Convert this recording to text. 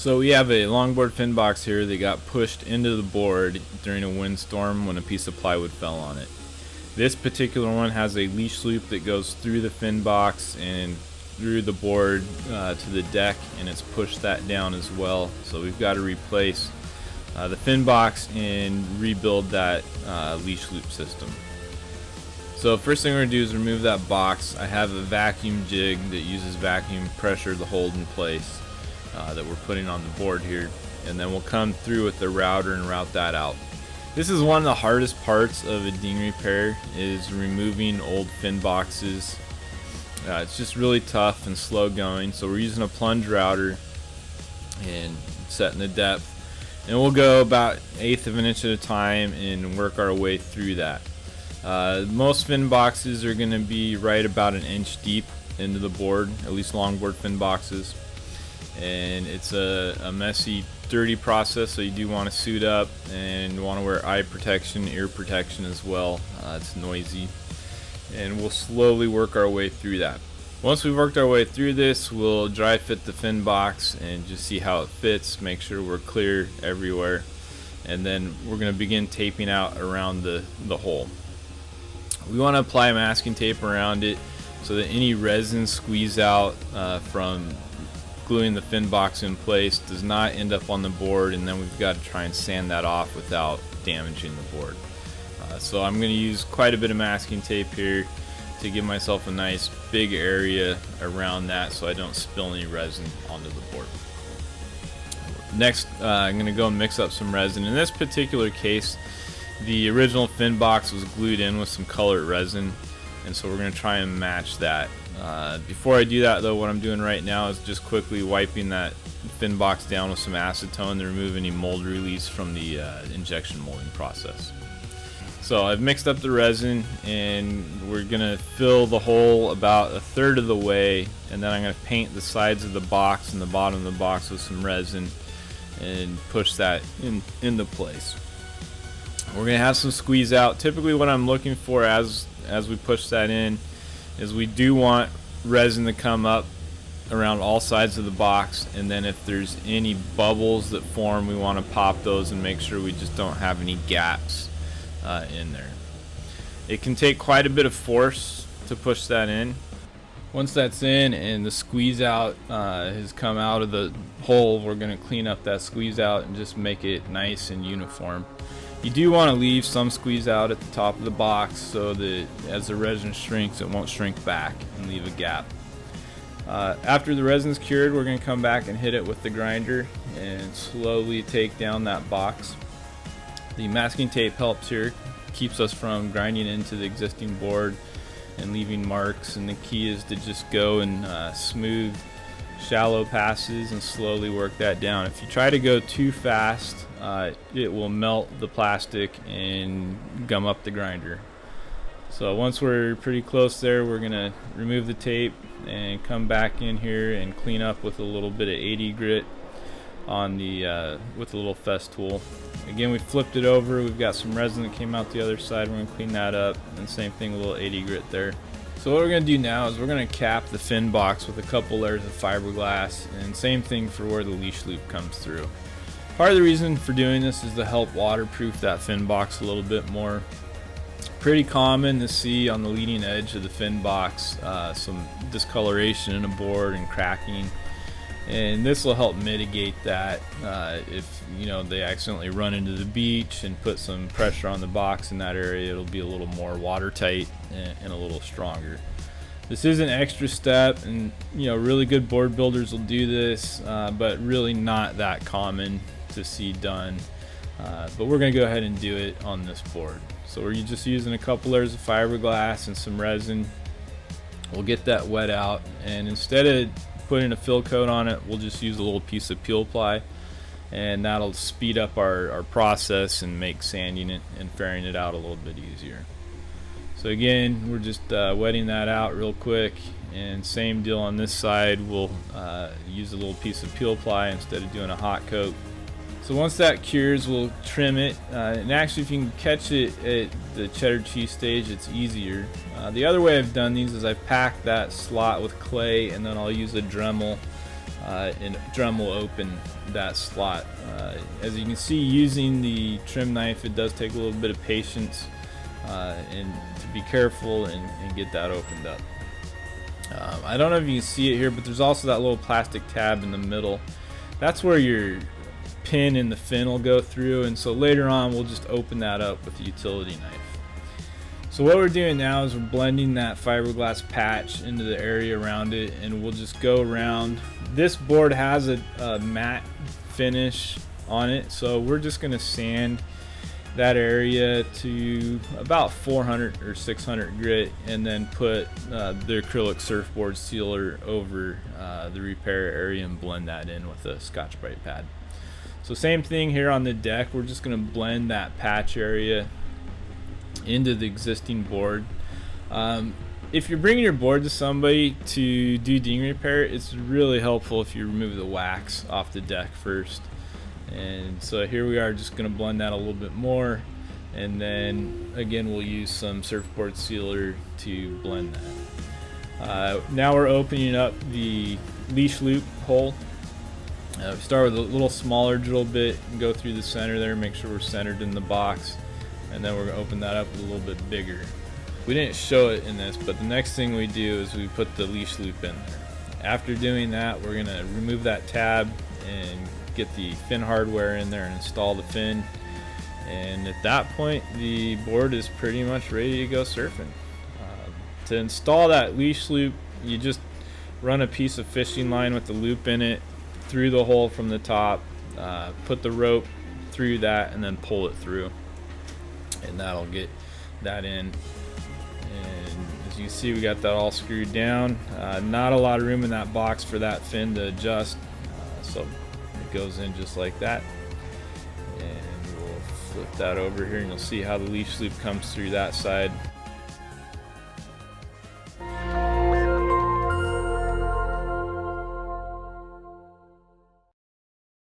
So we have a longboard fin box here that got pushed into the board during a windstorm when a piece of plywood fell on it. This particular one has a leash loop that goes through the fin box and through the board to the deck, and it's pushed that down as well. So we've got to replace the fin box and rebuild that leash loop system. So first thing we're going to do is remove that box. I have a vacuum jig that uses vacuum pressure to hold in place that we're putting on the board here, and then we'll come through with the router and route that out. This is one of the hardest parts of a dinghy repair, is removing old fin boxes. It's just really tough and slow going, so we're using a plunge router and setting the depth, and we'll go about 1/8 of an inch at a time and work our way through that. Most fin boxes are going to be right about 1 inch deep into the board, at least longboard fin boxes, and it's a messy, dirty process, so you do want to suit up and want to wear eye protection, ear protection as well. It's noisy, and we'll slowly work our way through that. Once we've worked our way through this, we'll dry fit the fin box and just see how it fits, make sure we're clear everywhere, and then we're going to begin taping out around the hole. We want to apply masking tape around it so that any resin squeeze out from gluing the fin box in place does not end up on the board, and then we've got to try and sand that off without damaging the board. So I'm going to use quite a bit of masking tape here to give myself a nice big area around that so I don't spill any resin onto the board. Next, I'm going to go and mix up some resin. In this particular case, the original fin box was glued in with some colored resin, and so we're going to try and match that. Before I do that though, what I'm doing right now is just quickly wiping that fin box down with some acetone to remove any mold release from the injection molding process. So I've mixed up the resin, and we're going to fill the hole about 1/3 of the way, and then I'm going to paint the sides of the box and the bottom of the box with some resin and push that into place. We're going to have some squeeze out. Typically what I'm looking for as we push that in is we do want resin to come up around all sides of the box, and then if there's any bubbles that form, we want to pop those and make sure we just don't have any gaps in there. It can take quite a bit of force to push that in. Once that's in and the squeeze out has come out of the hole, we're going to clean up that squeeze out and just make it nice and uniform. You do want to leave some squeeze out at the top of the box so that as the resin shrinks, it won't shrink back and leave a gap. After the resin's cured, we're going to come back and hit it with the grinder and slowly take down that box. The masking tape helps here, keeps us from grinding into the existing board and leaving marks, and the key is to just go and smooth shallow passes and slowly work that down. If you try to go too fast, it will melt the plastic and gum up the grinder. So once we're pretty close there, we're going to remove the tape and come back in here and clean up with a little bit of 80 grit on the with a little fest tool. Again, we flipped it over. We've got some resin that came out the other side. We're going to clean that up, and same thing, a little 80 grit there. So what we're going to do now is we're going to cap the fin box with a couple layers of fiberglass, and same thing for where the leash loop comes through. Part of the reason for doing this is to help waterproof that fin box a little bit more. Pretty common to see on the leading edge of the fin box some discoloration in a board and cracking, and this will help mitigate that. If they accidentally run into the beach and put some pressure on the box in that area, it'll be a little more watertight and a little stronger. This is an extra step, and really good board builders will do this, but really not that common to see done. But we're going to go ahead and do it on this board. So we're just using a couple layers of fiberglass and some resin. We'll get that wet out, and instead of putting a fill coat on it, we'll just use a little piece of peel ply, and that'll speed up our process and make sanding it and fairing it out a little bit easier. So again, we're just wetting that out real quick, and same deal on this side. We'll use a little piece of peel ply instead of doing a hot coat. So once that cures, we'll trim it, and actually if you can catch it at the cheddar cheese stage, it's easier. The other way I've done these is I've packed that slot with clay, and then I'll use a Dremel and drum will open that slot. As you can see, using the trim knife, it does take a little bit of patience and to be careful and get that opened up. I don't know if you can see it here, but there's also that little plastic tab in the middle. That's where your pin and the fin will go through, and so later on we'll just open that up with a utility knife. So what we're doing now is we're blending that fiberglass patch into the area around it, and we'll just go around. This board has a matte finish on it, so we're just going to sand that area to about 400 or 600 grit, and then put the acrylic surfboard sealer over the repair area and blend that in with a Scotch-Brite pad. So same thing here on the deck, we're just going to blend that patch area into the existing board. If you're bringing your board to somebody to do ding repair, it's really helpful if you remove the wax off the deck first. And so here we are, just going to blend that a little bit more, and then again we'll use some surfboard sealer to blend that. Now we're opening up the leash loop hole. We start with a little smaller drill bit and go through the center there, make sure we're centered in the box, and then we're going to open that up a little bit bigger. We didn't show it in this, but the next thing we do is we put the leash loop in there. After doing that, we're going to remove that tab and get the fin hardware in there and install the fin, and at that point the board is pretty much ready to go surfing. To install that leash loop, you just run a piece of fishing line with the loop in it through the hole from the top, put the rope through that, and then pull it through, and that'll get that in. And as you can see, we got that all screwed down. Not a lot of room in that box for that fin to adjust, so it goes in just like that. And we'll flip that over here, and you'll see how the leash loop comes through that side.